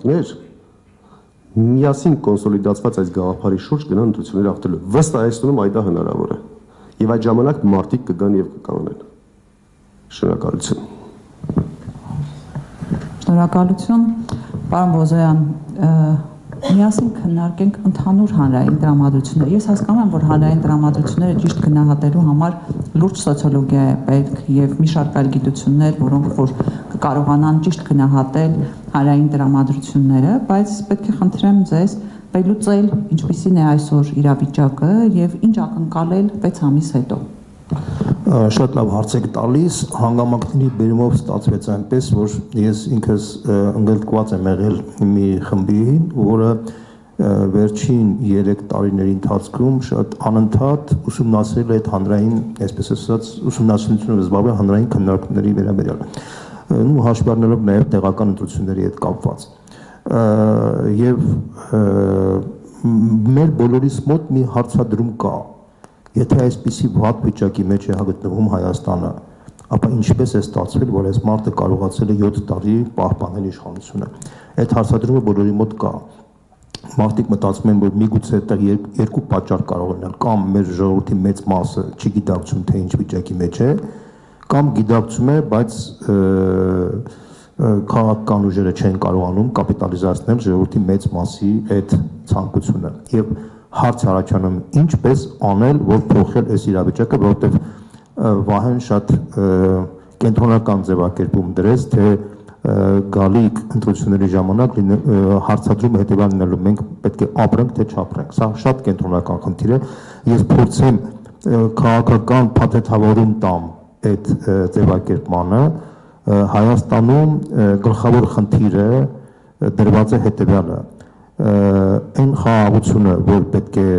կառույցներ միասին կոնսոլիդացված այս գաղափարի շուրջ գնան ընտրություններ հաղթելու։ Վստահեցնում այդ հնարավոր է։ Եվ այդ ժամանակ մարդիկ կգան եւ կկանոնեն։ Շնորհակալություն։ Շնորհակալություն, պարոն Բոզոյան, միասին քննարկենք ընդհանուր հանրային տրամադրությունները։ Ես հասկանում եմ, որ հանրային տրամադրությունները ճիշտ գնահատելու համար լուրջ սոցիոլոգիա է պետք եւ մի շարք այլ գիտություններ, որոնք որ կկարողանան ճիշտ գնահատել հանրային տրամադրությունները, բայց պետք է խնդրեմ ձեզ վերլուծել ինչպիսին է այսօր իրավիճակը եւ ինչ ակնկալել 6 ամիս հետո։ Շատ լավ հարց եք տալիս, հանգամանքների բերումով ստացվեց այնպես, որ ես ինքս ընդգրկված եմ եղել մի խմբի, որը վերջին 3 տարիների ընթացքում շատ անընդհատ ուսումնասիրել է այդ հանրային, այսպես ասած, ուսումնասիրությունով զբաղվել հանրային քննարկումների վերաբերյալ։ Ու հաշվի առնելով նաև տեղական ընտրությունների հետ կապված։ Եվ մեր բոլորիս մոտ մի հարցադրում կա։ Եթե այսպիսի վատ վիճակի մեջ է գտնվում Հայաստանը, ապա ինչպես է ստացվել, որ այս մարդը կարողացել է 7 տարի պահպանել իշխանությունը։ Այդ հարցադրումը բոլորի մոտ կա։ Մարդիկ մտածում են, որ միգուցե այդտեղ երկու պատճառ կարող լինել, կամ մեր ժողովրդի մեծ մասը չգիտակցում, թե ինչ վիճակի մեջ է, կամ գիտակցում է, բայց քաղաքական ուժերը չեն կարողանում կապիտալիզացնել ժողովրդի մեծ մասի այդ ցանկությունը։ Եվ հարց առաջանում ինչպես անել, որ փոխել այս իրավիճակը, որովհետև Վահեն շատ կենտրոնական ձևակերպում դրեց, թե գալիք ընտրությունների ժամանակ հարցադրումը հետևյալ լինելու, մենք պետք է ապրենք, թե չապրենք։ Սա շատ կենտրոնական խնդիր է։ Ես փորձեմ քաղաքական փաթեթավորում տամ այդ ձևակերպմանը։ Հայաստանում գլխավոր խնդիրը դրված է հետևյալը։ Այն խաղաղությունը, որ պետք է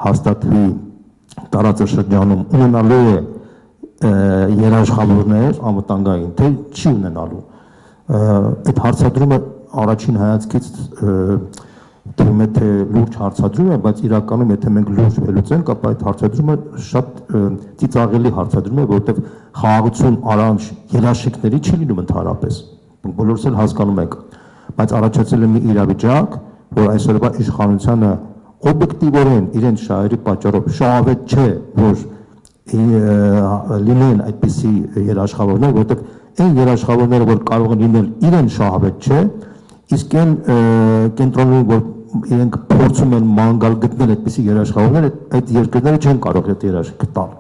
հաստատվի տարածաշրջանում, ունենալու է երաշխավորներ անվտանգային, թե չի ունենալու։ Այդ հարցադրումը առաջին հայացքից թվում է, թե լուրջ հարցադրում է, բայց իրականում եթե մենք լուրջ վերլուծենք, ապա այդ հարցադրումը շատ ծիծաղելի հարցադրում է, որովհետև խաղաղություն առանց երաշխիքների չի լինում ընդհանրապես։ Բոլորս էլ հասկանում ենք, բայց առաջացել է մի իրավիճակ, որ այսօրվա իշխանությանը օբյեկտիվորեն իրենց շահերի պատճառով շահավետ չէ, որ լինեն այդպիսի երաշխավորներ, որովհետև այն երաշխավորները, որ կարող են լինել, իրեն շահավետ չէ, իսկ այն կենտրոնում, որ իրենք փորձում են ման գալ գտնել այդպիսի երաշխավորներ, այդ երկրները չեն կարող այդ երաշխիքը տալ։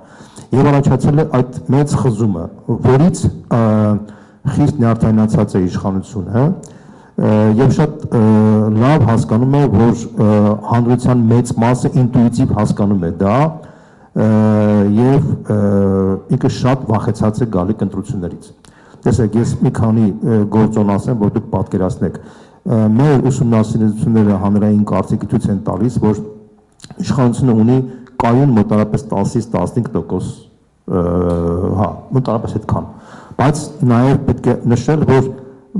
Եվ առաջացել է այդ մեծ խզումը, որից խիստ նյարդայնացած է իշխանությունը, եւ շատ լավ հասկանում է, որ հանրության մեծ մասը ինտուիտիվ հասկանում է դա եւ ինքը շատ վախեցած է գալիք ընտրություններից։ Տեսեք, ես մի քանի գործոն ասեմ, որ դուք պատկերացնեք։ Մեր ուսումնասիրությունները հանրային կարծիքի ցույց են տալիս, որ իշխանությունը ունի կայուն մոտարապես 10-ից 15%, հա, մոտարապես այդքան։ Բայց նաեւ պետք է նշել, որ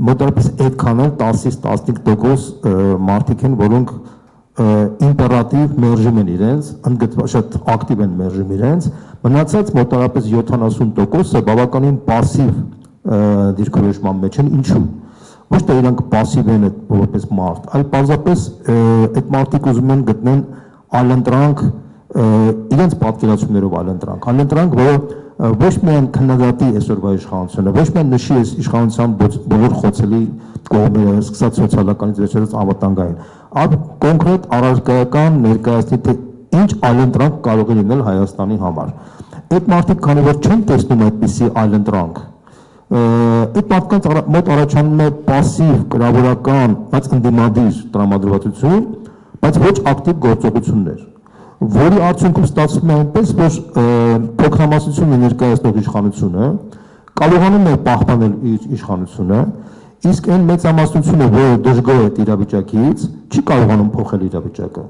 մոտարապես այդքան էլ 10-ից 15% մարդիկ են, որոնք իմպերատիվ մերժում են իրենց, ընդգծված շատ ակտիվ են մերժում իրենց, մնացած մոտարապես 70%-ը բավականին пассив դիրքորոշման մեջ են, ինչու։ Ոչ թե իրանք пассив են որպես մարդ, այլ պարզապես այդ մարդիկ ուզում են գտնեն այլընտրանք, իրենց պատկերացումներով այլընտրանք, որը ոչ միայն քննադատի այսօրվա իշխանությունը, ոչ միայն նշի իշխանության բոլոր խոցելի կողմերը, սկսած սոցիալականից վերջերս անվտանգային, այլ կոնկրետ առարկայական ներկայացնի, թե ինչ այլընտրանք կարող է լինել Հայաստանի համար։ Այդ մարդիկ, քանի որ չեն տեսնում այդպիսի այլընտրանք, այդ մարդկանց մոտ առաջանում է пассив, կրավորական, բայց ընդդիմադիր տրամադրվածություն, բայց ոչ ակտիվ գործողություններ, որի արդյունքում ստացվում է այնպես, որ փոքրամասնությունը ներկայացնող իշխանությունը կարողանում է պահպանել իր իշխանությունը, իսկ այն մեծամասնությունը, որը դժգոհ է իրավիճակից, չի կարողանում փոխել իրավիճակը։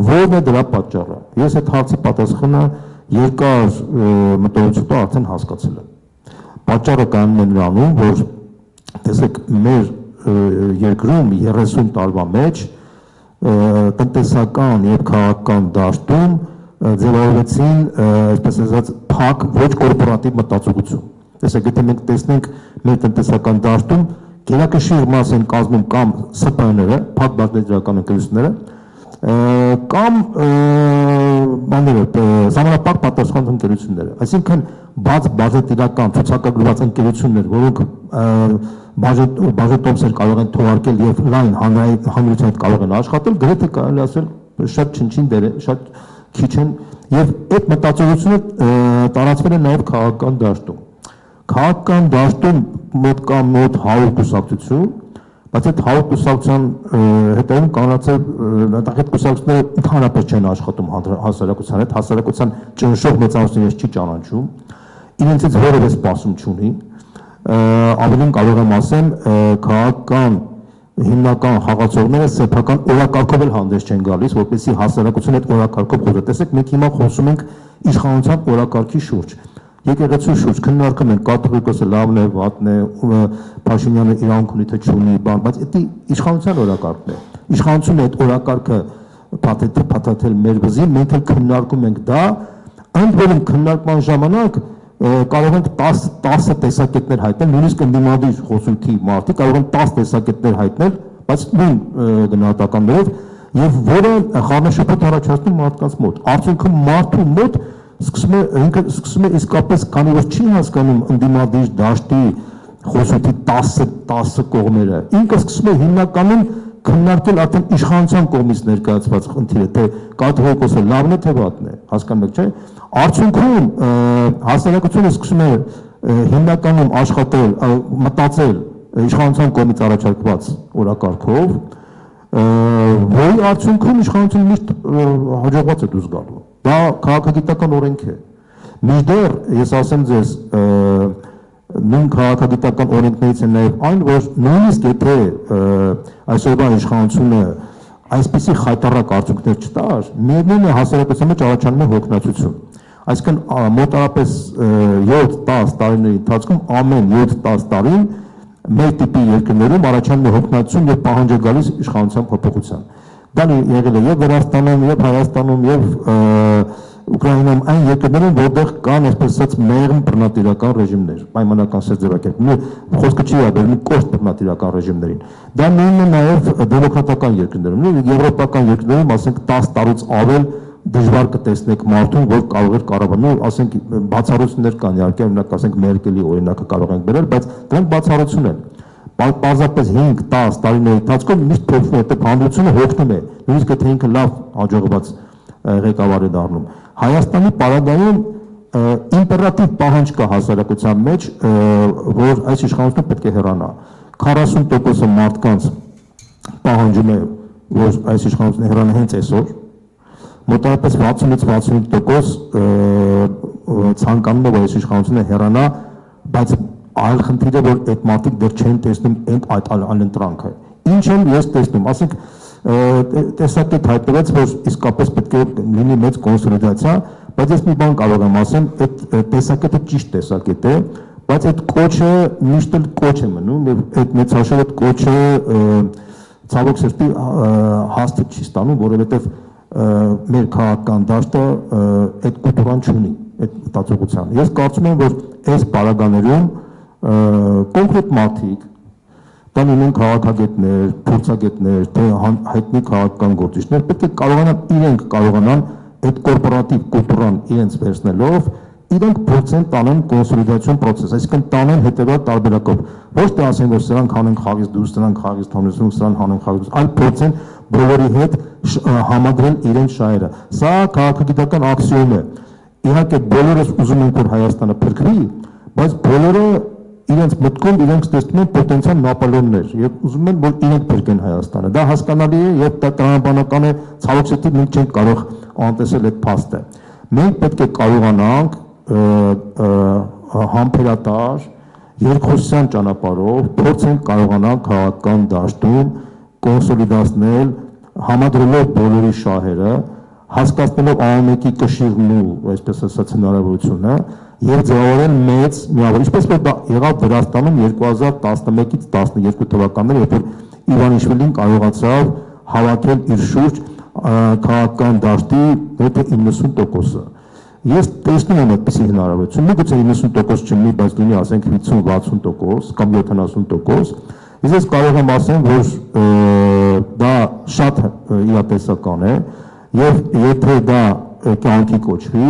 Որն է դրա պատճառը։ Ես այդ հարցի պատասխանը երկար մտորությունով արդեն հասկացել եմ։ Պատճառը կայանում է նրանում, որ տեսեք, մեր երկրում 30 տարվա մեջ տնտեսական եւ քաղաքական դաշտում ձևավորեցին, այսպես ասած, փակ ոչ կորպորատիվ մտածողություն։ Տեսեք, եթե մենք տեսնենք մեր տնտեսական դաշտում գերակշիռ մաս են կազմում կամ ՍՊԸ-ները, փակ բաժնետիրական ընկերությունները, կամ բաները ժամանակ պատասխան ընկերությունները, այսինքն բաց բաժնետիրական ցուցակագրված ընկերություններ, որոնք բաժետոմսեր կարող են թողարկել եւ լայն հանրության հետ կարող են աշխատել, գրեթե կարելի ասել շատ չնչին դեր է, շատ քիչ են եւ այդ մտածողությունը տարածվել է նաեւ քաղաքական դաշտում։ Քաղաքական դաշտում մոտ 100 կուսակցություն, բայց այդ 100 կուսակցության հետևում կանացել այդ կուսակցությունները ընդհանրապես չեն աշխատում հասարակության հետ, հասարակության ճնշող մեծամասնությունը չի ճանաչում, իրենցից որևէ սպասում չունի, ավելին կարող եմ ասեմ քաղաքական հիմնական խաղացողները սեփական օրակարգով էլ հանդես չեն գալիս, որպեսզի հասարակությունը այդ օրակարգով խոսի։ Տեսեք, մենք հիմա խոսում ենք իշխանության օրակարգի շուրջ։ Եկեղեցու շուրջ քննարկում են կաթողիկոսը լավն է, վատն է, Փաշինյանը իրանք ունի թե չունի, բան, բայց դա իշխանության օրակարգն է։ Իշխանությունը այդ օրակարգը փաթաթել մեր վզին, մենք էլ քննարկում ենք դա, ընդ որում քննարկման ժամանակ կարող ենք 10 տեսակետներ հայտնել, նույնիսկ ընդդիմադիր խոսույթի մարդիկ կարող են 10 տեսակետներ հայտնել, բայց նույն գնահատականներով, եւ որը խառնաշփոթ առաջացնում մարդկանց մոտ։ Արդյունքում մարդու մոտ սկսում է իսկապես, քանի որ չի հասկանում ընդդիմադիր դաշտի խոսույթի 10 կողմերը, ինքը սկսում է հիմնականում քննարկել արդեն իշխանության կողմից ներկայացված խնդիրը, թե կաթողիկոսը լավն է թե վատն է, հասկանում եք, չէ՞։ Արդյունքում հասարակությունը սկսում է հիմնականում աշխատել, մտածել իշխանության կողմից առաջարկված օրակարգով, որի արդյունքում իշխանությունը միշտ հաջողված է դուրս գալու։ Դա քաղաքագիտական օրենք է։ Մինչդեռ ես ասեմ ձեզ, նույն քաղաքագիտական օրենքներից են նաև այն, որ նույնիսկ եթե այսօրվա իշխանությունը այսպիսի խայտառակ արդյունքներ չտար, միևնույն է հասարակության մեջ առաջանում է հոգնածություն։ Այսինքն մոտավորապես 7-10 տարիների ընթացքում ամեն 7-10 տարին մեր տիպի երկրներում առաջանում է հոգնածություն եւ պահանջ է գալիս իշխանության փոփոխության։ Դա եղել է եւ Վրաստանում, եւ Հայաստանում, եւ Ուկրաինայում այն երկրներում, որտեղ կան այսպես ասած մեղմ բռնատիրական ռեժիմներ, պայմանական սերձևակերպում, խոսքը չի աբերում կոշտ բռնատիրական ռեժիմներին։ Դա նույնն է նաև դեմոկրատական երկրներում, եվրոպական երկրներում, ասենք 10 տարուց ավել դժվար կտեսնեք մարդուն, որ կարող էր կառավարել, ասենք բացառություններ կան, իհարկե, օրինակ ասենք Մերկելի օրինակը կարող ենք բերել, բայց դրանք բացառություն են։ Պարզապես 5-10 տարիների ընթացքում միշտ փոխվում է, այդ հանրությունը հոգնում է, նույնիսկ եթե ինքը լավ հաջողված ղեկավար է դառնում։ Հայաստանի պարագայում իմպերատիվ պահանջ կա հասարակության մեջ, որ այս իշխանությունը պետք է հեռանա։ 40% մարդկանց պահանջում է, որ այս իշխանությունը հեռանա հենց այսօր։ Մոտավորապես 60-65% ցանկանում է, որ այս իշխանությունը հեռանա, բայց այլ խնդիրը, որ այդ մարդիկ դեռ չեն տեսնում այդ այլընտրանքը։ Ինչ եմ ես տեսնում, ասենք տեսակետ հայտնվեց, որ իսկապես պետք է լինի մեծ կոնսոլիդացիա, բայց ես մի բան կարող եմ ասեմ, այդ տեսակետը ճիշտ տեսակետ է, բայց այդ կոչը միշտ էլ կոչ է մնում եւ այդ մեծաշար այդ կոչը ցավոք սրտի հաստատ չի ստանում, որովհետեւ մեր քաղաքական դաշտը այդ կուլտուրան չունի, այդ մտածողության։ Ես կարծում եմ, որ այս պարագաներում կոնկրետ մարդիկ, դա լինեն քաղաքագետներ, փորձագետներ, թե հայտնի քաղաքական գործիչներ, պետք է կարողանան այդ կորպորատիվ կուլտուրան իրենց վերցնելով, իրենք փորձեն տանեն կոնսոլիդացիոն process, այսինքն տանեն հետևյալ տարբերակով, ոչ թե ասեն, որ սրանք հանեն խաղից դուրս, սրանք խաղից թողնեցին, սրանք հանեն խաղից դուրս, այլ փորձեն բոլորի հետ համադրել իրենց շահերը։ Սա քաղաքագիտական աքսիոմ է։ Իհարկե բոլորս ուզում ենք, որ Հայաստանը փրկվի, բայց բոլորը իրենց մտքում իրենք տեսնում են պոտենցիալ Նապոլեոններ եւ ուզում են, որ իրենք փրկեն Հայաստանը։ Դա հասկանալի է եւ դա տրամաբանական է, ցավոք սրտի մենք չենք կարող անտեսել այդ փաստը։ Մենք պետք է կարողանանք համբերատար երկխոսության ճանապարհով փորձենք կարողանալ քաղաքական դաշտում կոնսոլիդացնել, համադրելով բոլորի շահերը, հասկացնելով ամենի կշիռն ու այսպես ասած հնարավորությունը եւ ձևավորել մեծ միավոր, ինչպես որ դա եղավ Վրաստանում 2011-ից 12 թվականները, երբ որ Իվանիշվիլին կարողացավ հավաքել իր շուրջ քաղաքական դաշտի մոտ 90%-ը։ Ես տեսնում եմ այդպիսի հնարավորություն, միգուցե 90% չլինի, բայց լինի ասենք 50-60% կամ 70%, Ես կարող եմ ասեմ, որ դա շատ իրատեսական է եւ եթե դա կյանքի կոչվի,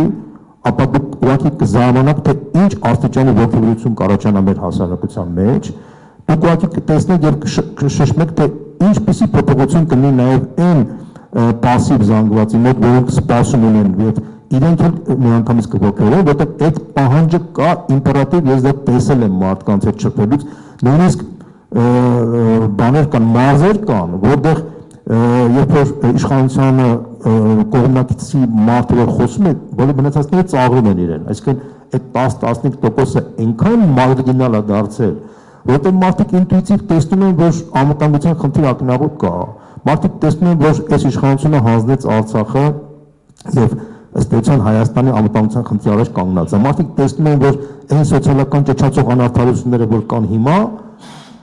ապա դուք ուղղակի կզամանաք, թե ինչ աստիճանի ողջունություն կառաջանա մեր հասարակության մեջ, դուք ուղղակի կտեսնեք եւ կշշմեք, թե ինչպիսի փոփոխություն կլինի նաեւ այն пассив զանգվածի մոտ, որոնք սպասում ունեն եւ իրենք էլ միանգամից կողքերեն, որտեղ այդ պահանջը կա իմպերատիվ, ես դա տեսել եմ մարդկանց հետ շփվելուց, նույնիսկ բաներ կան, մարզեր կան, որտեղ երբ որ իշխանությանը կողմնակիցի մարդը որ խոսում է, բոլոր մնացածները ծաղրում են իրեն, այսինքն այդ 10-15%-ը այնքան մարգինալ է դարձել, որտեղ մարդիկ ինտուիտիվ տեսնում են, որ անվտանգության խնդիր ակնառու կա, մարդիկ տեսնում են, որ այս իշխանությունը հանձնեց Արցախը եւ ըստ էության Հայաստանի անվտանգության խնդրի առաջ կանգնած է, մարդիկ տեսնում են, որ այն սոցիալական ճճացող անարդարությունները, որ կան հիմա,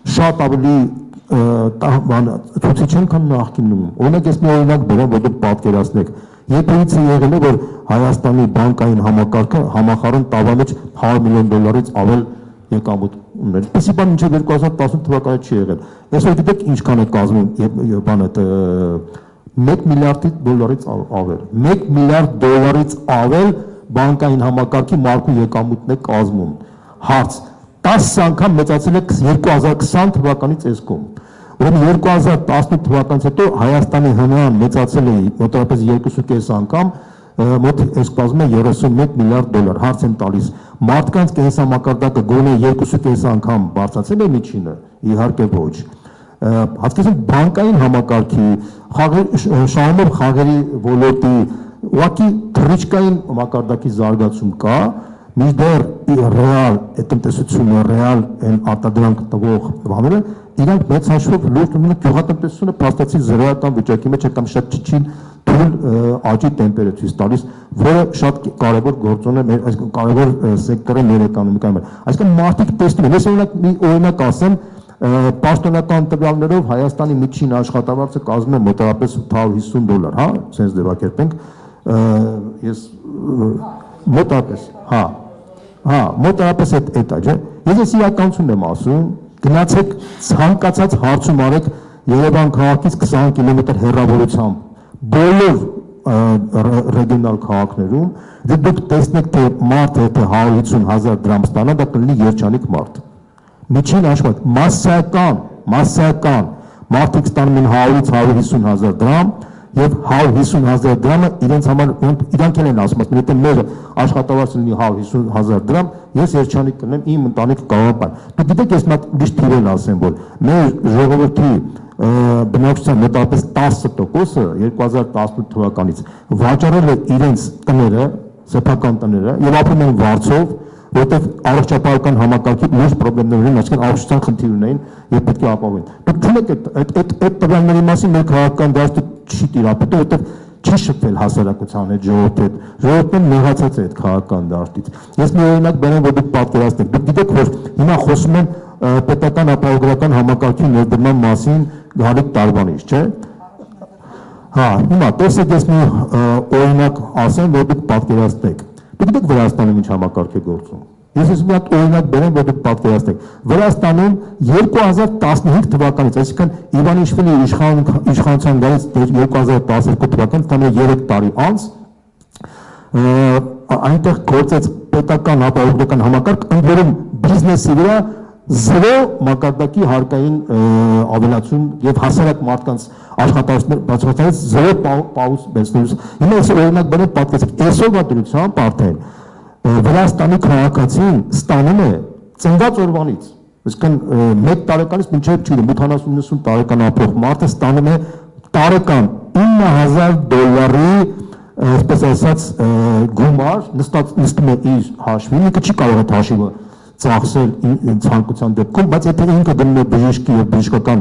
շատ ավելի ցուցիչ են, քան նախկինում։ Օրինակ ես մի օրինակ բերեմ, որ դուք պատկերացնեք։ Երբևիցե եղել է, որ Հայաստանի բանկային համակարգը համախառն տավա մեջ $100 միլիոն ավել եկամուտ ուներ։ Այսպիսի բան մինչև 2018 թվականը չի եղել։ Այսօր գիտեք ինչքան է կազմում բանը $1 միլիարդից ավել։ $1 միլիարդ ավել բանկային համակարգի մարկու եկամուտն է կազմում։ Հարց. 10 անգամ մեծացել է 2020 թվականից այսքոմ։ Ուրեմն 2018 թվականից հետո Հայաստանի ՀՆԱ-ն մեծացել է մոտավորապես 2.5 անգամ, մոտ այս կազմում է $31 միլիարդ։ Հարց եմ տալիս, մարդկանց կենսամակարդակը գոնե 2.5 անգամ բարձրացել է միջինը, իհարկե ոչ։ Հատկապես բանկային համակարգի, շահումով խաղերի ոլորտի, ուղղակի թռիչքային մակարդակի զարգացում կա, մինչդեռ ռեալ տնտեսությունը, ռեալ այն արտադրանք տվող բաները, իրանք մեծ հաշվով լուրջ ունեն գյուղատնտեսությունը փաստացի զրոյական վիճակի մեջ է կամ շատ չիչին թույլ աճի տեմպերը ցույց տալիս, որը շատ կարևոր գործոն է մեր այսինքն կարևոր սեկտորը մեր էկոնոմիկայի մեջ։ Այսինքն մարդիկ տեսնում են, ես օրինակ ասեմ, պաշտոնական տվյալներով Հայաստանի միջին աշխատավարձը կազմում է մոտավորապես $850, հա, sense ձևակերպենք, ես մոտավորապես, հա, մոտավորապես այդ է, չէ։ Ես իրականությունն եմ ասում, գնացեք ցանկացած հարցում արեք Երևան քաղաքից 20 կիլոմետր հեռավորությամբ բոլոր ռեգիոնալ քաղաքներում, դուք տեսնեք, թե մարդը եթե 150,000 դրամ ստանա, դա կլինի երջանիկ մարդ։ Միջին աշխատանք, մասսայական մարդիկ ստանում են 100-ից 150,000 դրամ եւ 150,000 դրամը իրենց համար իրանք են ասում, եթե մեր աշխատավարձը լինի 150,000 դրամ, ես երջանիկ կնեմ, իմ ընտանիքը կարող է։ Դուք գիտեք, ես մատ ուրիշ թիվեր ասեմ, որ մեր ժողովրդի բնակչության մոտավորապես 10%-ը 2018 թվականից վաճառել է իրենց տները, սեփական տները եւ ապրում են վարձով, որտեղ առողջապահական համակարգի լուրջ խնդիրներ ունեն, այսինքն առողջության խնդիր ունեն եւ պետք է ապահովեն։ Դուք չունեք այդ տվյալների մասին մեր քաղաքական դաշտը չի տիրապետում, որտեղ չի շփվել հասարակության հետ, ժողովուրդն նեղացած է այդ քաղաքական դաշտից։ Ես մի օրինակ բերեմ, որ դուք պատկերացնեք։ Դուք գիտեք, որ հիմա խոսում են պետական ապահովագրական համակարգի ներդրման մասին գալիք տարվանից, չէ՞։ Հա, հիմա տեսեք, ես մի օրինակ ասեմ, որ դուք պատկերացնեք։ Դուք գիտեք Վրաստանում ինչ համակարգ է գործում։ Ես մի հատ օրինակ բերեմ, որ դուք պատկերացնեք։ Վրաստանում 2015 թվականից, այսինքն Իվանիշվիլի իշխանության գալուց 2012 թվականից, տանը 3 տարի անց, այնտեղ գործեց պետական ապահովագրական համակարգ, ընդ որում բիզնեսի վրա զրո մակարդակի հարկային ավելացում եւ հասարակ մարդկանց աշխատանքներից զրո պաուզ բերնելուց։ Հիմա ես օրինակ բերեմ, պատկերացրեք, այսօրվա դրությամբ արդեն Վրաստանի քաղաքացին ստանում է ծնված օրվանից, այսինքն 1 տարեկանից մինչև, չգիտեմ, 80-90 տարեկան ապրող մարդը ստանում է տարեկան $9,000 այսպես ասած գումար, նստում է իր հաշվին, ինքը չի կարող այդ հաշիվը ծախսել ցանկության դեպքում, բայց եթե ինքը գնում է բժիշկի եւ բժշկական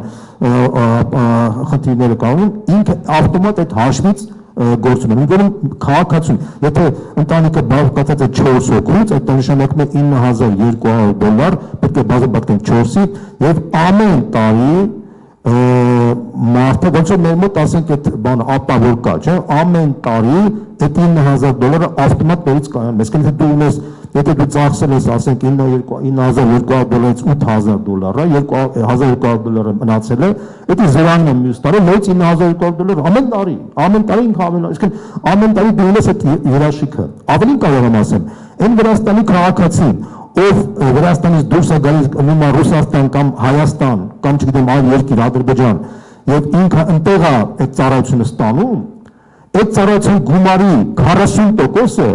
խնդիրները կանում, ինքը ավտոմատ այդ հաշվից գործում է։ Ուրեմն քաղաքացուն, եթե ընտանիքը բաղկացած է 4 հոգուց, այդ նշանակում է $9,200, պետք է բազմապատկեն 4-ի եւ ամեն տարի մարդը ոնց որ մեր մոտ ասենք այդ բանը ապա որ կա, չէ, ամեն տարի այդ $9,000 ավտոմատ նորից կայանում։ Այսինքն դու ունես, եթե դու ծախսել ես ասենք $9,200-ից $8,000, $1,200 մնացել է, դա զրանում է մյուս տարի նորից $9,200 ամեն տարի ինքը ավելի, այսինքն ամեն տարի դու ունես այդ երաշխիքը։ Ավելին կարող եմ ասեմ, այն Վրաստանի քաղաքացին, ով Վրաստանից դուրս է գալիս նույնիսկ Ռուսաստան կամ Հայաստան կամ չգիտեմ այլ երկիր Ադրբեջան եւ ինքը ընտեղ է այդ ծառայությունը ստանում, այդ ծառայության գումարի 40%-ը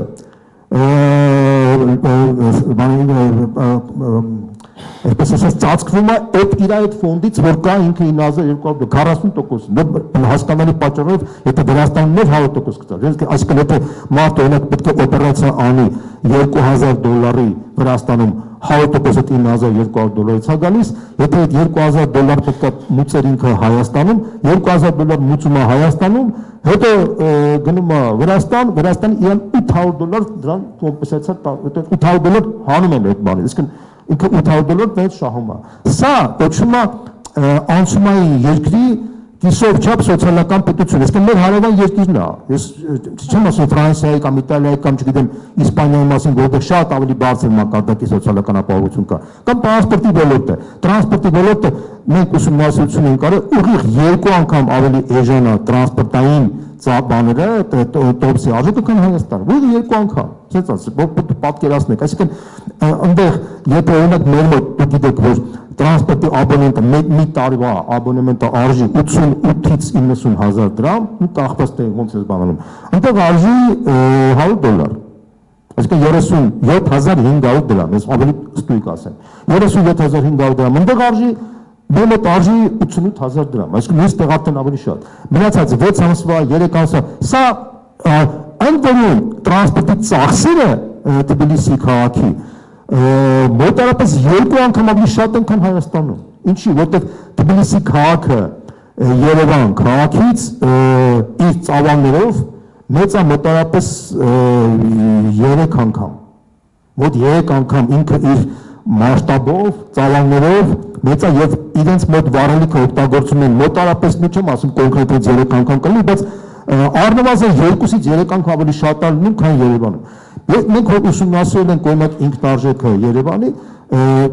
այսպես ասած ծածկվում է այդ իր այդ ֆոնդից, որ կա ինքը $9,200 40%, հասկանալի պատճառով, եթե Վրաստանն էր 100% կծա, այսինքն եթե մարդը օրինակ պետք է օպերացիա անի $2,000 Վրաստանում 100% $9,200-ից է գալիս, եթե այդ $2,000 պետք է մուծեր ինքը Հայաստանում, $2,000 մուծում է Հայաստանում, հետո գնում է Վրաստան, Վրաստան իրան $800 դրան կոմպենսացիա, $800 հանում են այդ բանը, այսինքն ինքը $800 դից շահում է։ Սա կոչվում է անցումային երկրի կիսով չափ սոցիալական պետություն, այսինքն մեր հարևան երկիրն է։ Ես չեմ ասում Ֆրանսիայի կամ Իտալիայի կամ չգիտեմ Իսպանիայի մասին, որտեղ շատ ավելի բարձր մակարդակի սոցիալական ապահովություն կա, կամ տրանսպորտի ոլորտը։ Տրանսպորտի ոլորտը մենք ուսումնասիրություն ենք արել, ուղիղ 2 անգամ ավելի էժան է տրանսպորտային բաները, տոպսի արժեքը քան Հայաստանը, ուղիղ 2 անգամ։ Չես ասում, որ պատկերացնեք, այսինքն այնտեղ եթե օրինակ մեր մոտ դուք գիտեք, որ տրանսպորտի աբոնեմենտը մի տարվա աբոնեմենտը արժի 88-ից 90,000 դրամ, ու կախված թե ոնց է բանանում, այնտեղ արժի $100, այսինքն 37,500 դրամ, ես ավելի ստույգ ասեմ, 37,500 դրամ, այնտեղ արժի մեր մոտ արժի 88,000 դրամ, այսինքն ես տեղատեն ավելի շատ, մնացած 6 ամսվա, 3 ամսվա, սա ընդ որում տրանսպորտի ծախսերը Թբիլիսի քաղաքի մոտարապես 2 անգամ ավելի շատ են, քան Հայաստանում։ Ինչի, որտեղ Թբիլիսի քաղաքը Երևան քաղաքից իր ծավալներով մեծ է մոտարապես 3 անգամ։ Մոտ 3 անգամ ինքը իր մասշտաբով, ծավալներով մեծ է եւ իրենց մոտ վարելիքը օգտագործում են մոտարապես, մի չեմ ասում կոնկրետ 3 անգամ կլինի, բայց առնվազն 2-ից 3 անգամ ավելի շատ է լինում, քան Երևանում։ Մենք ուսումնասիրել ենք օրինակ ինքնարժեքը Երևանի,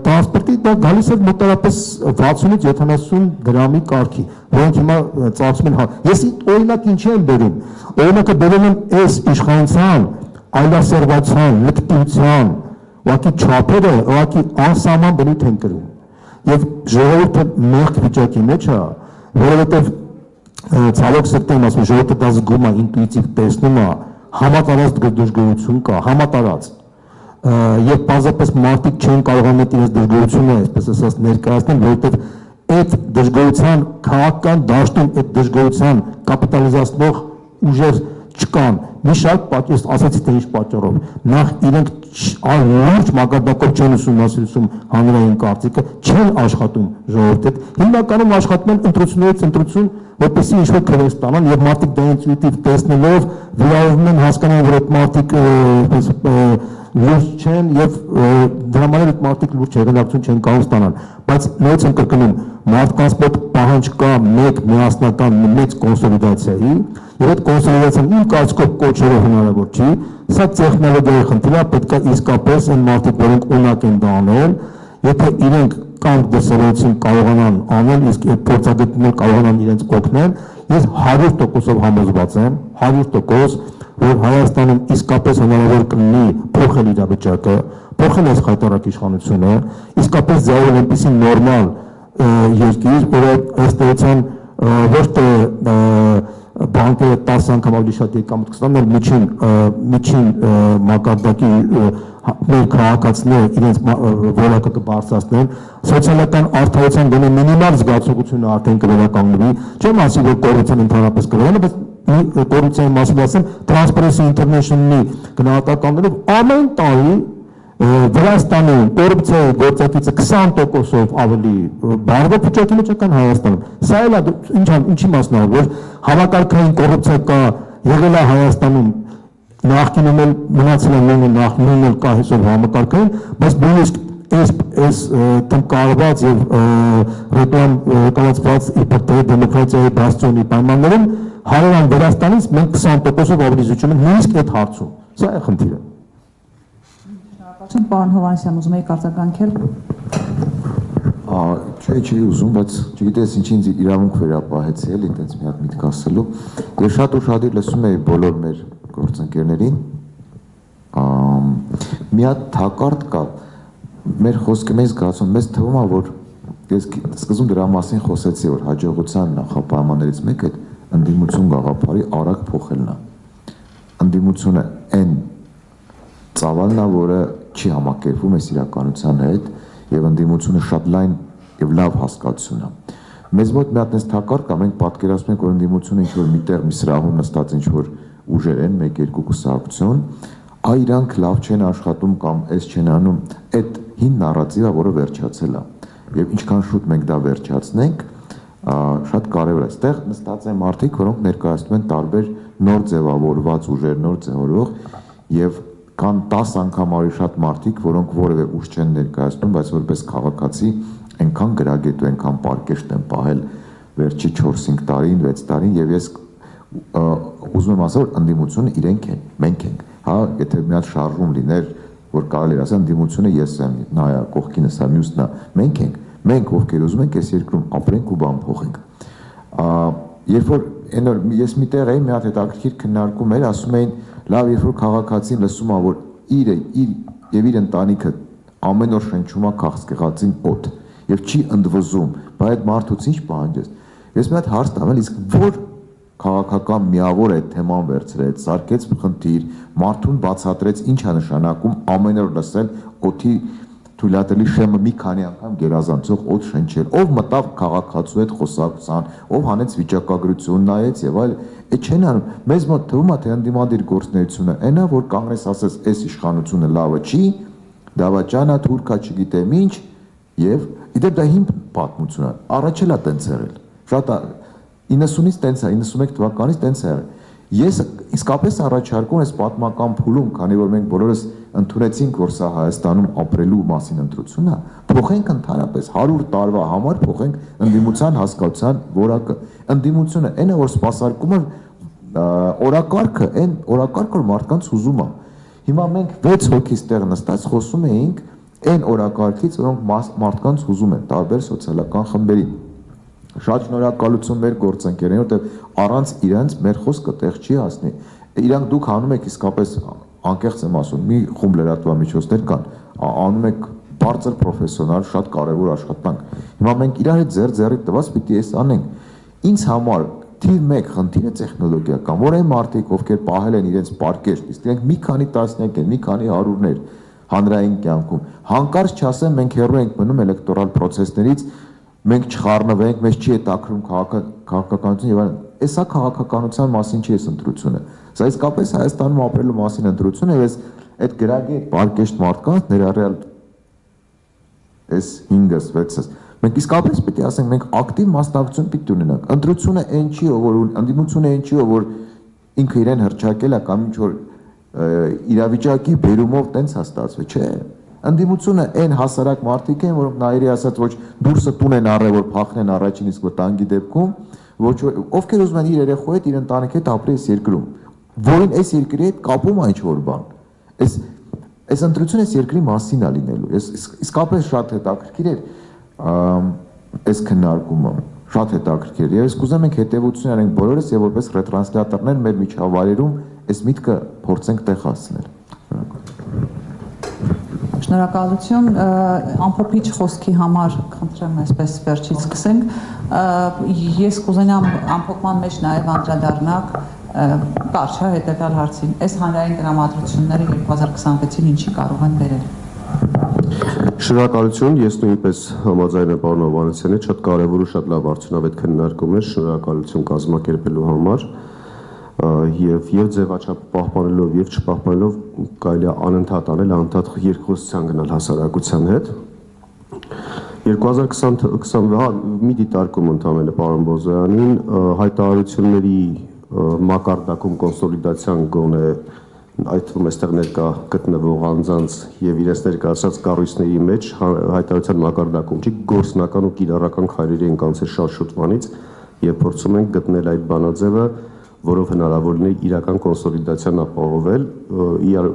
տրանսպորտի դա գալիս է մոտարապես 60-ից 70 դրամի կարգի, որոնք հիմա ծախսում են։ Ես օրինակ ինչի եմ բերում։ Օրինակը բերում եմ այս իշխանության, այլասերվածության, լկտիության, ուղղակի չափերը, ուղղակի անսահման բնույթ են կրում։ Եվ ժողովուրդը մեղք վիճակի մեջ է, որովհետև ցավոք սրտի ասում ժողովուրդը դա զգում է, ինտուիտիվ տեսնում է, համատարած դժգոհություն կա, համատարած։ Եվ պարզապես մարդիկ չեն կարողանում իրենց դժգոհությունը, այսպես ասած, ներկայացնել, որովհետև այդ դժգոհության քաղաքական դաշտում այդ դժգոհության կապիտալիզացնող ուժեր չկան։ Մի շարք պատճառ, ասացի թե ինչ պատճառով։ Նախ իրենք լուրջ մակարդակով չեն ուսումնասիրում հանրային կարծիքը, չեն աշխատում ժողովրդի հետ։ Հիմնականում աշխատում են ընտրություններից ընտրություն, որպեսզի ինչ-որ քվեր ստանան եւ մարդիկ դա ինտուիտիվ տեսնելով վիրավորվում են, հասկանում, որ այդ մարդիկ լուրջ չեն եւ դրա համար այդ մարդիկ լուրջ հեղինակություն չեն կարող ստանալ, բայց նույնիսկ են կրկնում մարդկանց մոտ պահանջ կա մեկ միասնական մեծ կոնսոլիդացիայի եւ այդ կոնսոլիդացիան իմ կարծիքով կոչելով հնարավոր չի, սա տեխնոլոգիայի խնդիր է, պետք է իսկապես այն մարդիկ, որոնք ունակ են դա անել, եթե իրենք կան դեսերացիան կարողանան անել, իսկ այդ փորձագետները կարողանան իրենց օգնել, ես 100%-ով համոզված եմ, 100%, որ Հայաստանում իսկապես հնարավոր կլինի փոխել իրավիճակը, փոխել այս խայտարակ իշխանությունը, իսկապես ձևավորել այնպիսի նորմալ երկիր, որը ըստ էության ոչ թե բանկերը 10 անգամ ավելի շատ եկամուտ կստանան, միջին մակարդակի մեր քաղաքացիները իրենց որակը կբարձրացնեն, սոցիալական արդարության գոնե մինիմալ զգացողությունը արդեն կվերականգնվի, չեմ ասի, որ կոռուպցիան ընդհանրապես կվերականգնվի, բայց կոռուպցիայի մասին ասեմ, Transparency International-ի գնահատականներով ամեն տարի Վրաստանում կոռուպցիայի գործակիցը 20%-ով ավելի բարդ վիճակի մեջ է, քան Հայաստանում։ Սա էլ ինչի մասն է, որ համակարգային կոռուպցիա կա, եղել է Հայաստանում, նախկինում էլ մնացել է նույնը կա այսօր համակարգային, բայց նույնիսկ այս տնկարված եւ ռեկլամացված իբրտե դեմոկրատիայի բաստիոնի պայմաններում հարևան Վրաստանից մենք 20%-ով ավելի զիջում ենք նույնիսկ այդ հարցում։ Սա է խնդիրը։ Շնորհակալություն, պարոն Հովհաննիսյան, ուզում եք արձագանքել։ Չի ուզում, բայց չգիտես ինչ ինձ իրավունք վերապահեցի էլի, այդպես մի հատ միտք ասելու։ Ես շատ ուշադիր լսում էի բոլոր մեր գործընկերներին։ Մի հատ թակարդ կա մեր խոսքը մեզ զգացում, մեզ թվում է, որ ես սկզբում դրա մասին խոսեցի, որ հաջողության նախապայմաններից մեկը ընդդիմություն գաղափարի արագ փոխելն է։ Ընդդիմությունը այն ծավալն է, որը չի համակերպվում այս իրականության հետ, եւ ընդդիմությունը շատ լայն եւ լավ հասկացություն է։ Մեզ մոտ մի հատ այս թակարդ կա, մենք պատկերացնում ենք, որ ընդդիմությունը ինչ որ միտեղ մի սրահում նստած ինչ որ ուժեր են, 1-2 կուսակցություն, այ իրանք լավ չեն աշխատում կամ այս չեն անում, այդ հին նարատիվը, որը վերջացել է։ Եվ ինչքան շուտ մենք դա վերջացնենք, շատ կարևոր է։ Այստեղ նստած են մարդիկ, որոնք ներկայացնում են տարբեր նոր ձևավորված ուժեր, նոր ձևավորող եւ կան 10 անգամ ավելի շատ մարդիկ, որոնք որևէ ուժ չեն ներկայացնում, բայց որպես քաղաքացի այնքան գրագետ ու այնքան պարկեշտ են պահել վերջի 4-5 տարին, 6 տարին եւ ես ուզում եմ ասել, որ ընդդիմությունը իրենք են, մենք ենք։ Հա, եթե մի հատ շարժում լիներ, որ կարելի է ասել ընդդիմությունը ես եմ, նայա կողքինս է, մյուսն է, մենք ենք, մենք ովքեր ուզում ենք այս երկրում ապրենք ու բան փոխենք։ Երբ որ ես միտեղ էի, մի հատ հետաքրքիր քննարկում էր, ասում էին, լավ, երբ որ քաղաքացին լսում է, որ իր եւ իր ընտանիքը ամեն օր շնչում է քաղցկեղածին օդ եւ չի ընդվզում, բայց այդ մարդուց ինչ պահանջես։ Ես մի հատ հարց տամ, իսկ որ քաղաքական միավոր այդ թեման վերցրեց, սարքեց խնդիր, մարդուն բացատրեց ինչ է նշանակում ամեն օր լսել օդի թույլատելի շեմը մի քանի անգամ գերազանցող օդ շնչել, ով մտավ քաղաքացու հետ խոսակցության, ով հանեց վիճակագրություն նայեց եւ այլ, այդ չեն անում։ Մեզ մոտ թվում է, թե ընդդիմադիր գործունեությունը այնա, որ կանգնես ասես, այս իշխանությունը լավը չի, դավաճանա, թուրքա, չգիտեմ ինչ, եւ իդեպ դա հիմ պատմություն է։ Առաջ էլ է տենց եղել։ Շատ 90-ից տենց է, 91 թվականից տենց է եղել։ Ես իսկապես առաջարկում այս պատմական փուլում, քանի որ մենք բոլորս ընդունեցինք, որ սա Հայաստանում ապրելու մասին ընտրություն է, փոխենք ընդհանրապես 100 տարվա համար փոխենք ընդդիմության հասկացության որակը։ Ընդդիմությունը այնը, որ սպասարկում է օրակարգը, այն օրակարգը, որ մարդկանց հուզում է։ Հիմա մենք 6 հոգի ստեղ նստած խոսում էինք այն օրակարգից, որոնք մարդկանց հուզում են տարբեր սոցիալական խմբերի։ Շատ շնորհակալություն մեր գործընկերներին, որտեղ առանց իրանց մեր խոսքը տեղ չի հասնի։ Իրանք դուք անում եք իսկապես անկեղծ եմ ասում, մի խումբ լրատվամիջոցներ կան, անում եք բարձր պրոֆեսիոնալ, շատ կարևոր աշխատանք։ Հիմա մենք իրար հետ ձեռ-ձեռի տված պիտի էս անենք։ Ինձ համար թիվ 1 խնդիրը տեխնոլոգիական, որ այն մարդիկ, ովքեր պահել են իրենց պարկեշտ, իսկ իրենք մի քանի տասնյակ են, մի քանի հարյուրներ հանրային կյանքում, հանկարծ չասեն մենք հեռու ենք մնում էլեկտորալ պրոցեսներից, մենք չխառնվենք, մեզ չի հետաքրում քաղաքականություն եւ այլն։ Էսա քաղաքականության մասին չի էս ընտրությունը։ Սա իսկապես Հայաստանում ապրելու մասին ընտրություն է, ես այդ գրագի պարկեշտ մարդկանց ներառյալ էս 5-ս 6-ս մենք իսկապես պիտի ասենք մենք ակտիվ մասնակցություն պիտի ունենանք։ Ընտրությունը այն չի, որ ընդդիմությունը այն չի, որ ինքը իրեն հրճակել է կամ ինչ որ իրավիճակի բերումով տենց է ստացվել, չէ։ Ընդդիմությունը այն հասարակ մարդիկ են, որոնք նայերի ասած ոչ դուրսը տուն են առել, որ փախնեն առաջին իսկ վտանգի դեպքում, ոչ ովքեր ուզում են իր երեխու հետ, իր ընտանիքի հետ ապրել այս երկրում, որին այս երկրի հետ կապում է ինչ-որ բան։ Այս ընտրությունը այս երկրի մասին է լինելու։ Ես իսկապես շատ հետաքրքիր էր այս քննարկումը, շատ հետաքրքիր։ Եվ ես կուզեմ ենք հետևություն անենք բոլորս եւ որպես ռետրանսլյատորներ մեր միջավայրերում այս միտքը փորձենք տեղ հասցնել։ Շնորհակալություն, ամփոփիչ խոսքի համար խնդրեմ այսպես վերջից սկսենք։ Ես կուզենամ ամփոփման մեջ նաև անդրադառնալ կարճ հետևյալ հարցին։ Այս հանրային տրամադրությունները 2026-ին ինչի կարող են բերել։ Շնորհակալություն, ես նույնպես համաձայն եմ պարոն Հովհաննիսյանի հետ, շատ կարևոր ու շատ լավ արդյունավետ քննարկումներ, շնորհակալություն կազմակերպելու համար եւ ձևաչափ պահպանելով եւ չպահպանելով կարելի է անընդհատ անել, անընդհատ երկխոսության գնալ հասարակության հետ։ 2020 մի դիտարկում ընդամենը պարոն Բոզոյանին հայտարարությունների մակարդակում կոնսոլիդացիան գոնե այդ թվում այստեղ ներկա գտնվող անձանց եւ իրենց ներկայացած կառույցների մեջ հայտարարության մակարդակում չի գործնական ու կիրառական քայլերի ենք անցել շատ շուտվանից եւ փորձում ենք գտնել այդ բանաձևը, որով հնարավոր լինի իրական կոնսոլիդացիան ապահովել։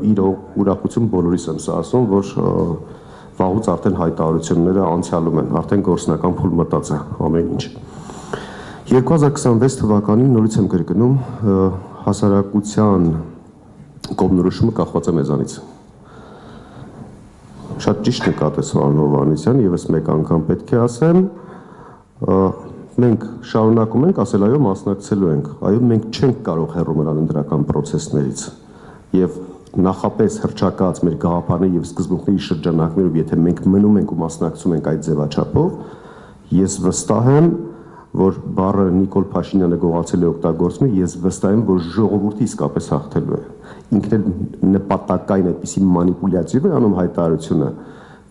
Իր ուրախություն բոլորիս եմ սա ասում, որ վաղուց արդեն հայտարարությունները անցյալում են, արդեն գործնական փուլ մտած է ամեն ինչ։ 2026 թվականին նորից եմ կրկնում հասարակության կողմնորոշումը կախված է մեզանից։ Շատ ճիշտ նկատեց պարոն Հովհաննիսյան, եւս մեկ անգամ պետք է ասեմ, մենք շարունակում ենք ասել այո, մասնակցելու ենք, այո, մենք չենք կարող հեռու մնալ ընդրական process-ներից եւ նախապես հրճակած մեր գաղափարների եւ սկզբունքների շրջանակներով, եթե մենք մնում ենք ու մասնակցում ենք այդ ձևաչափով, ես վստահ եմ, որ բառը Նիկոլ Փաշինյանը գողացել է օգտագործում, ես վստահ եմ, որ ժողովուրդը իսկապես հաղթելու է։ Ինքն էլ նպատակային այդպիսի մանիպուլյացիվ է անում հայտարարությունը,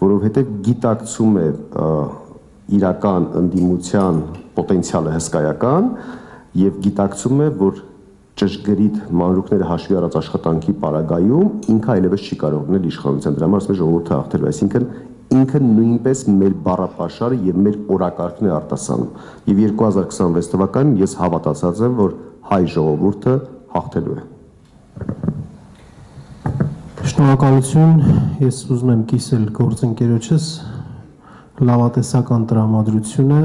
որովհետև գիտակցում է իրական ընդդիմության պոտենցիալը հսկայական եւ գիտակցում է, որ ճշգրիտ մանրուքները հաշվի առած աշխատանքի պարագայում ինքը այլևս չի կարող լինել իշխանության, դրա համար ասում է ժողովուրդը հաղթելու, այսինքն ինքը նույնպես մեր բառապաշարը եւ մեր օրակարգն է արտասանում։ Եվ 2026 թվականին ես հավատացած եմ, որ հայ ժողովուրդը հաղթելու է։ Շնորհակալություն, ես ուզում եմ կիսել գործընկերոջս լավատեսական տրամադրությունը։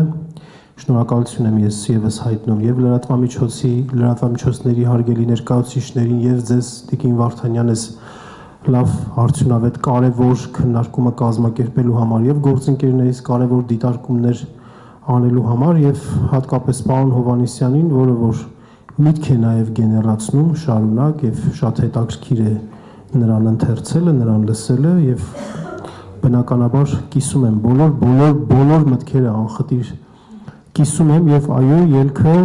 Շնորհակալություն եմ ես եւս հայտնում եւ լրատվամիջոցների հարգելի ներկայացուցիչներին եւ ձեզ Տիկին Վարդանյանես լավ արդյունավետ կարևոր քննարկումը կազմակերպելու համար եւ գործընկերներից կարևոր դիտարկումներ անելու համար եւ հատկապես պարոն Հովհաննիսյանին, որը որ միտք է նաեւ գեներացնում շարունակ եւ շատ հետաքրքիր է նրան ընթերցելը, նրան լսելը եւ բնականաբար կիսում եմ բոլոր մտքերը անխտիր կիսում եմ եւ այո ելքը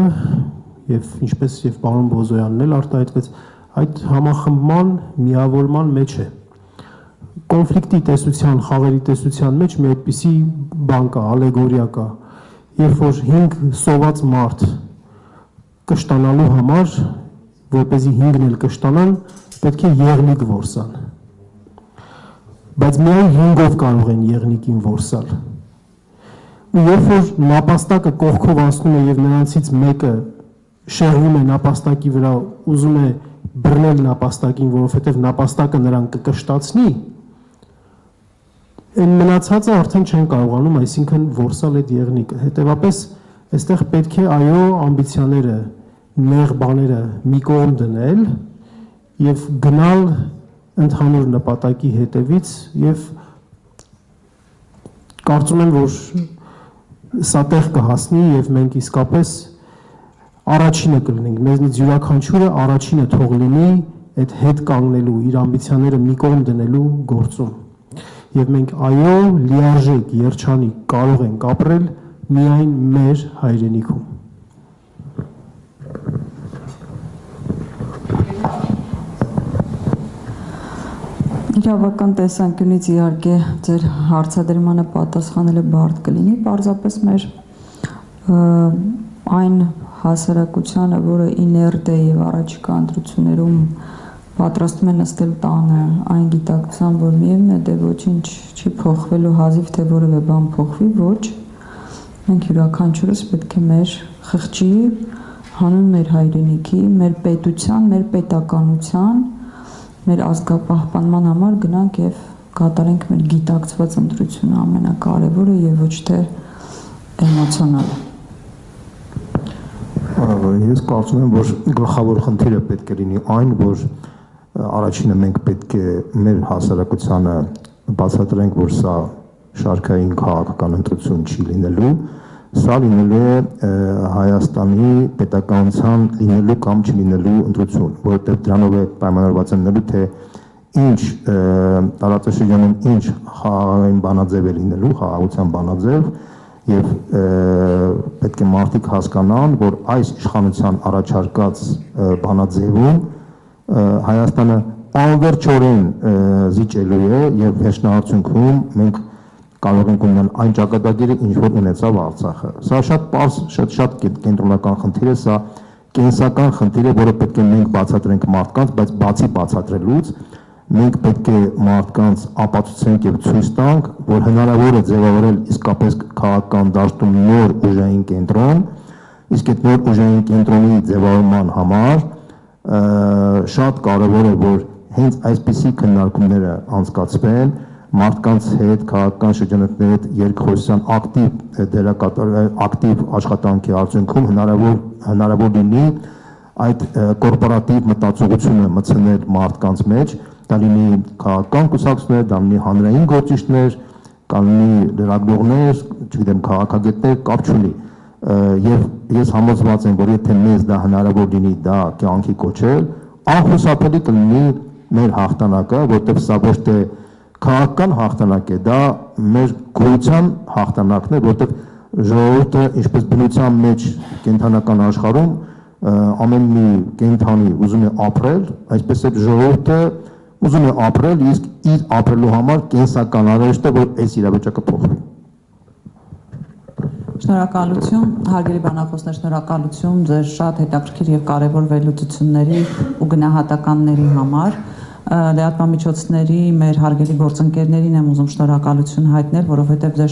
եւ ինչպես եւ պարոն Բոզոյանն էլ արտահայտվեց այդ համախմբման միավորման մեջ է կոնֆլիկտի տեսության, խաղերի տեսության մեջ մի այդպիսի բան կա, ալեգորիա կա, երբ որ 5 սոված մարդ կշտանալու համար, որպեսզի 5-ն էլ կշտանան, պետք է եղնիկ որսան։ Բայց միայն 5-ով կարող են եղնիկին որսալ։ Ու երբ որ նապաստակը կողքով անցնում է եւ նրանցից մեկը շեղվում է նապաստակի վրա, ուզում է բռնել նապաստակին, որովհետև նապաստակը նրան կկշտացնի, այն մնացածը արդեն չեն կարողանում, այսինքն որսալ այդ եղնիկը։ Հետևապես այստեղ պետք է այո ամբիցիաները, նեղ բաները մի կողմ դնել եւ գնալ ընդհանուր նպատակի հետևից եւ կարծում եմ, որ սա տեղ կհասնի եւ մենք իսկապես առաջինը կլինենք, մեզնից յուրաքանչյուրը առաջինը թող լինի այդ հետ կանգնելու, իր ամբիցիաները մի կողմ դնելու գործում։ Եվ մենք այո, լիարժեք, երջանիկ կարող ենք ապրել միայն մեր հայրենիքում։ Իրավական տեսանկյունից իհարկե ձեր հարցադրմանը պատասխանելը բարդ կլինի, պարզապես մեր այն հասարակությանը, որը իներտ է եւ առաջիկա ընտրություններում պատրաստում է նստել տանը, այն գիտակցության, որ միևնույն է դե ոչինչ չի փոխվելու, հազիվ թե որևէ բան փոխվի, ոչ։ Մենք յուրաքանչյուրս պետք է մեր խղճի հանուն մեր հայրենիքի, մեր պետության, մեր պետականության, մեր ազգապահպանման համար գնանք եւ կատարենք մեր գիտակցված ընտրությունը ամենակարևորը եւ ոչ թե էմոցիոնալը։ Ես կարծում եմ, որ գլխավոր խնդիրը պետք է լինի այն, որ առաջինը մենք պետք է մեր հասարակությանը բացատրենք, որ սա շարքային քաղաքական ընտրություն չի լինելու, սա լինելու է Հայաստանի պետականության լինելու կամ չլինելու ընտրություն, որովհետև դրանով է պայմանավորված լինելու, թե ինչ տարածաշրջանում ինչ խաղաղային բանաձև է լինելու, խաղաղության բանաձև, եւ պետք է մարդիկ հասկանան, որ այս իշխանության առաջարկած բանաձևում Հայաստանը անվերջորեն զիջելու է եւ վերջնահարցունքում մենք կարող ենք ունենալ այն ճակատագիրը, ինչ որ ունեցավ Արցախը։ Սա շատ պարզ, շատ կենտրոնական խնդիր է, սա կենսական խնդիր է, որը պետք է մենք բացատրենք մարդկանց, բայց բացի բացատրելուց մենք պետք է մարդկանց ապացուցենք եւ ցույց տանք, որ հնարավոր է ձևավորել իսկապես քաղաքական դաշտում նոր ուժային կենտրոն, իսկ այդ նոր ուժային կենտրոնի ձևավորման համար շատ կարևոր է, որ հենց այսպիսի քննարկումները անցկացվեն, մարդկանց հետ, քաղաքական շրջանակների հետ երկխոսության ակտիվ աշխատանքի արդյունքում հնարավոր լինի այդ կորպորատիվ մտածողությունը մտցնել մարդկանց մեջ, դա լինի քաղաքական կուսակցություններ, դա լինի հանրային գործիչներ, կամ լինի լրագրողներ, չգիտեմ, քաղաքագետներ, կապ չունի։ Եվ ես համոզված եմ, որ եթե մեզ դա հնարավոր լինի դա կյանքի կոչել, անխուսափելի կլինի մեր հաղթանակը, որտեղ սա ոչ թե քաղաքական հաղթանակ է, դա մեր գոյության հաղթանակն է, որտեղ ժողովուրդը ինչպես բնության մեջ կենթանական աշխարհում ամեն մի կենթանի ուզում է ապրել, այսպես է ժողովուրդը ուզում է ապրել, իսկ իր ապրելու համար կենսական անհրաժեշտ է, որ այս իրավիճակը փոխվի։ Շնորհակալություն, հարգելի բանախոսներ, շնորհակալություն ձեր շատ հետաքրքիր եւ կարեւոր վերլուծությունների ու գնահատականների համար։ Լրատվամիջոցների մեր հարգելի գործընկերներին եմ ուզում շնորհակալություն հայտնել, որովհետեւ ձեր